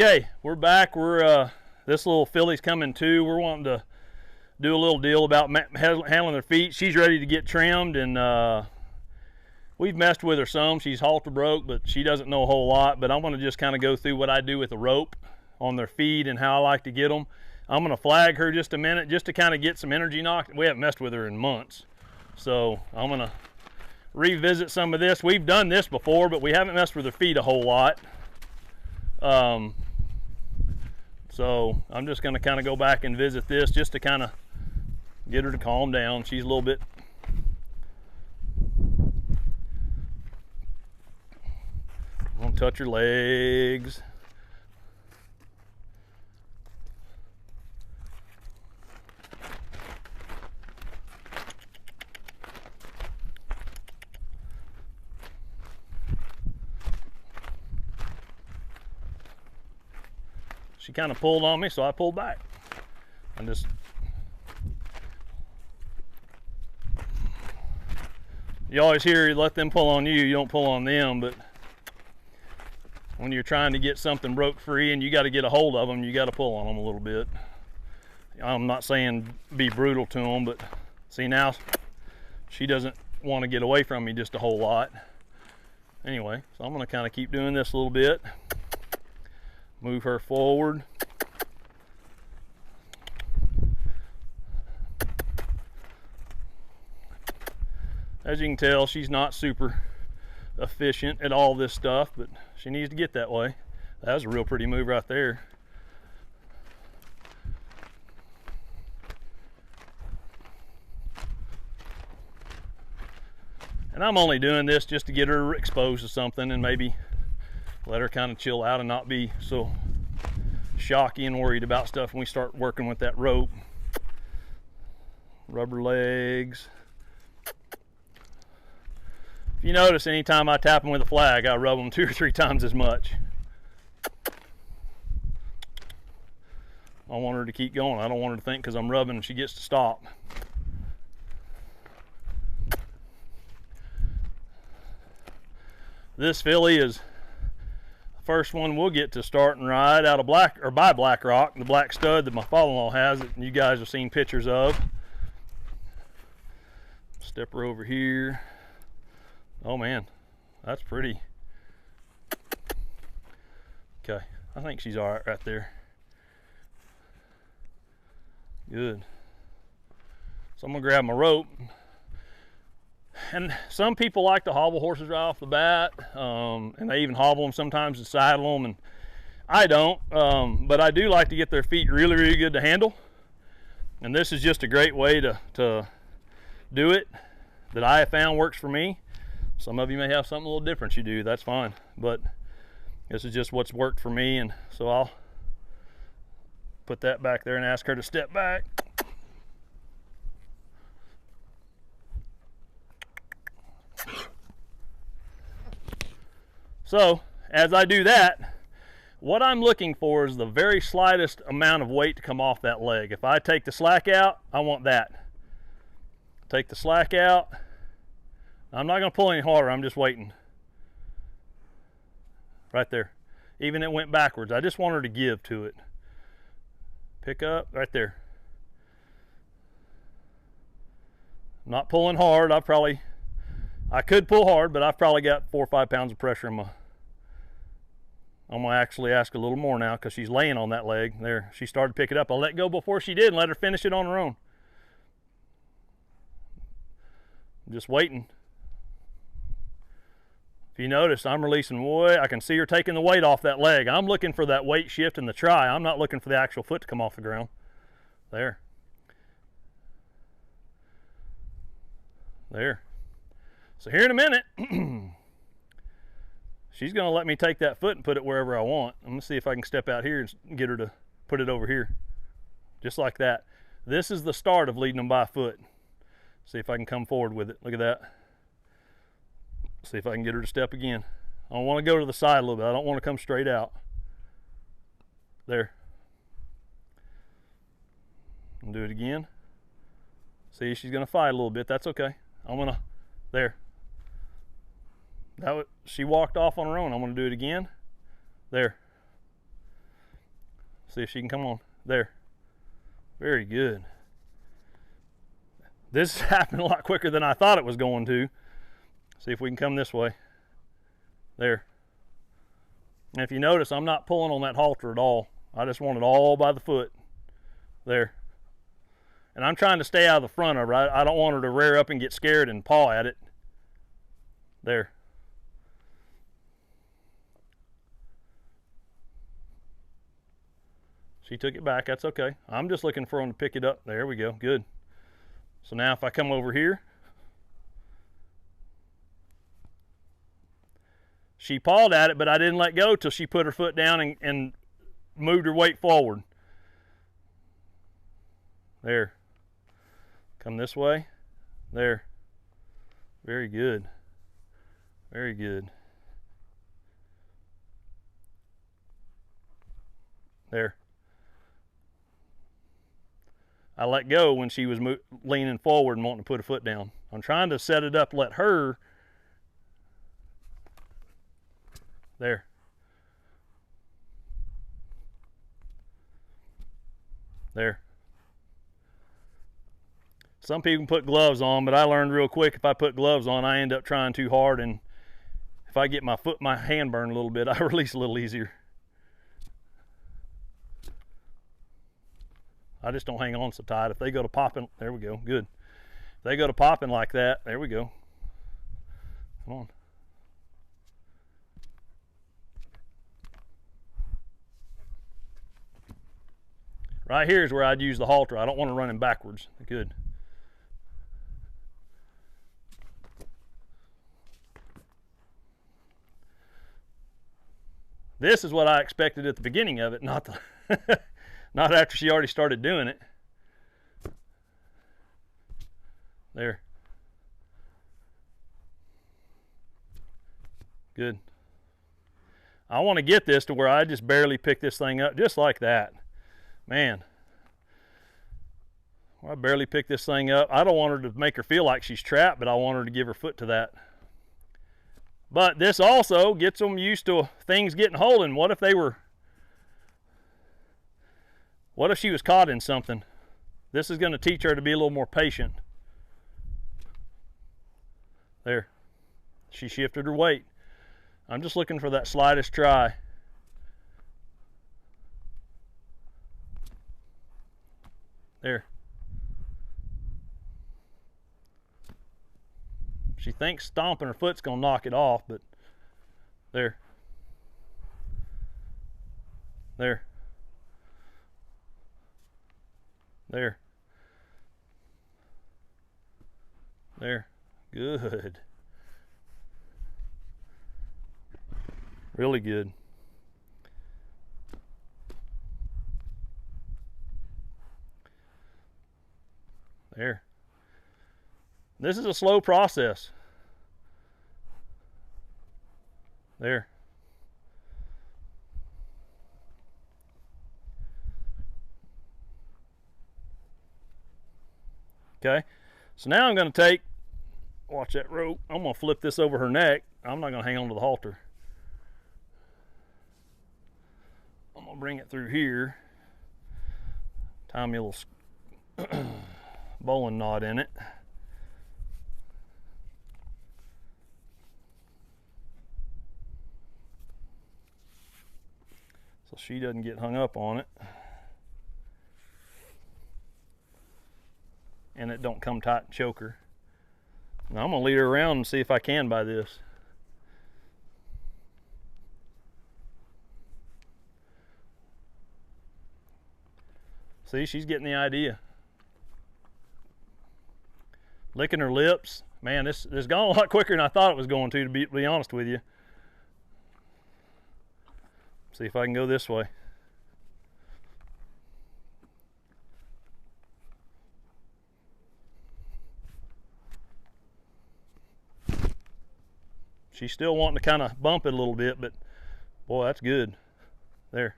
Okay, we're back. This little filly's coming too. We're wanting to do a little deal about handling their feet. She's ready to get trimmed, and we've messed with her some. She's halter broke, but she doesn't know a whole lot. But I'm going to just kind of go through what I do with the rope on their feet and how I like to get them. I'm going to flag her just a minute just to kind of get some energy knocked. We haven't messed with her in months, so I'm going to revisit some of this. We've done this before, but we haven't messed with her feet a whole lot. So I'm just going to kind of go back and visit this just to kind of get her to calm down. She's a little bit don't touch her legs. She kind of pulled on me, so I pulled back. You always hear you let them pull on you, you don't pull on them, but when you're trying to get something broke free and you got to get a hold of them, you got to pull on them a little bit. I'm not saying be brutal to them, but see, now she doesn't want to get away from me just a whole lot. Anyway, so I'm going to kind of keep doing this a little bit. Move her forward. As you can tell, she's not super efficient at all this stuff, but she needs to get that way. That was a real pretty move right there. And I'm only doing this just to get her exposed to something and maybe let her kind of chill out and not be so shocky and worried about stuff when we start working with that rope. Rubber legs. If you notice, anytime I tap them with a flag, I rub them 2 or 3 times as much. I want her to keep going. I don't want her to think because I'm rubbing she gets to stop. This filly is first one we'll get to start and ride out of by Black Rock, the black stud that my father-in-law has that you guys have seen pictures of. Step her over here. Oh man, that's pretty. Okay, I think she's all right there. Good. So I'm gonna grab my rope. And some people like to hobble horses right off the bat, and they even hobble them sometimes and saddle them, and I don't, but I do like to get their feet really, really good to handle. And this is just a great way to do it that I have found works for me. Some of you may have something a little different you do, that's fine, but this is just what's worked for me. And so I'll put that back there and ask her to step back. So as I do that, what I'm looking for is the very slightest amount of weight to come off that leg. If I take the slack out, I want that. Take the slack out. I'm not going to pull any harder, I'm just waiting. Right there. Even it went backwards. I just want her to give to it. Pick up, right there. I'm not pulling hard. I could pull hard, but I've probably got 4 or 5 pounds of pressure in my. I'm gonna actually ask a little more now because she's laying on that leg. There, she started to pick it up. I let go before she did and let her finish it on her own. I'm just waiting. If you notice, I'm releasing I can see her taking the weight off that leg. I'm looking for that weight shift in the try. I'm not looking for the actual foot to come off the ground. There. There. So here in a minute, she's going to let me take that foot and put it wherever I want. I'm going to see if I can step out here and get her to put it over here. Just like that. This is the start of leading them by foot. See if I can come forward with it. Look at that. See if I can get her to step again. I want to go to the side a little bit. I don't want to come straight out. There. And do it again. See, she's going to fight a little bit. That's okay. I'm going to, there. She walked off on her own. I'm going to do it again. There. See if she can come on. There. Very good. This is happening a lot quicker than I thought it was going to. See if we can come this way. There. And if you notice, I'm not pulling on that halter at all. I just want it all by the foot. There. And I'm trying to stay out of the front of her. I don't want her to rear up and get scared and paw at it. There. She took it back. That's okay. I'm just looking for him to pick it up. There we go. Good. So now if I come over here, she pawed at it, but I didn't let go till she put her foot down and moved her weight forward. There. Come this way. There. Very good. Very good. There. I let go when she was leaning forward and wanting to put her foot down. I'm trying to set it up, let her. There. There. Some people put gloves on, but I learned real quick if I put gloves on, I end up trying too hard, and if I get my hand burned a little bit, I release a little easier. I just don't hang on so tight. If they go to popping, there we go, good. If they go to popping like that, there we go. Come on. Right here is where I'd use the halter. I don't want to run him backwards. Good. This is what I expected at the beginning of it, not the not after she already started doing it. There. Good. I want to get this to where I just barely pick this thing up, just like that. Man. I barely pick this thing up. I don't want her to make her feel like she's trapped, but I want her to give her foot to that. But this also gets them used to things getting holding. What if she was caught in something? This is going to teach her to be a little more patient. There. She shifted her weight. I'm just looking for that slightest try. There. She thinks stomping her foot's going to knock it off, but there. There. There. There. Good. Really good. There. This is a slow process. There. Okay, so now I'm going to take, watch that rope, I'm going to flip this over her neck. I'm not going to hang on to the halter. I'm going to bring it through here, tie me a little bowling knot in it. So she doesn't get hung up on it. And it don't come tight and choke her. Now I'm gonna lead her around and see if I can by this. See, she's getting the idea. Licking her lips. Man, this has gone a lot quicker than I thought it was going to be honest with you. See if I can go this way. She's still wanting to kind of bump it a little bit, but boy, that's good. There.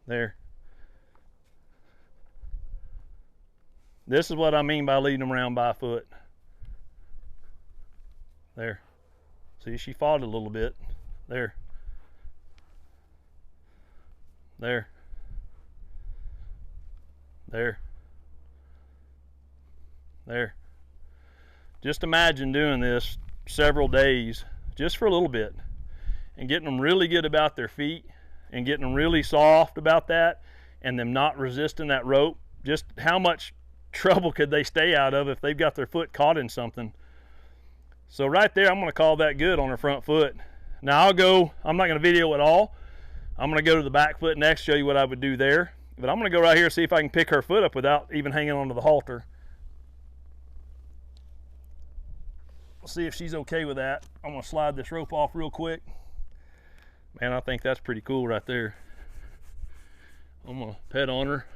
There. This is what I mean by leading them around by foot. There. See, she fought it a little bit. There. There. There. There. Just imagine doing this several days, just for a little bit, and getting them really good about their feet, and getting them really soft about that, and them not resisting that rope. Just how much trouble could they stay out of if they've got their foot caught in something? So right there, I'm going to call that good on her front foot. Now I'm not going to video it all. I'm going to go to the back foot next, show you what I would do there. But I'm going to go right here and see if I can pick her foot up without even hanging onto the halter. We'll see if she's okay with that. I'm going to slide this rope off real quick. Man, I think that's pretty cool right there. I'm going to pet on her.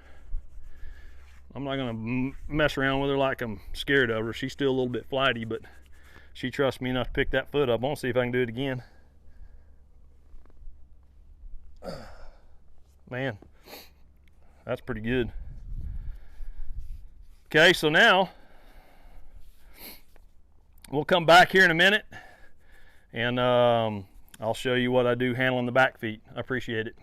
I'm not going to mess around with her like I'm scared of her. She's still a little bit flighty, but she trusts me enough to pick that foot up. I'm going to see if I can do it again. Man, that's pretty good. Okay, so now we'll come back here in a minute, and I'll show you what I do handling the back feet. I appreciate it.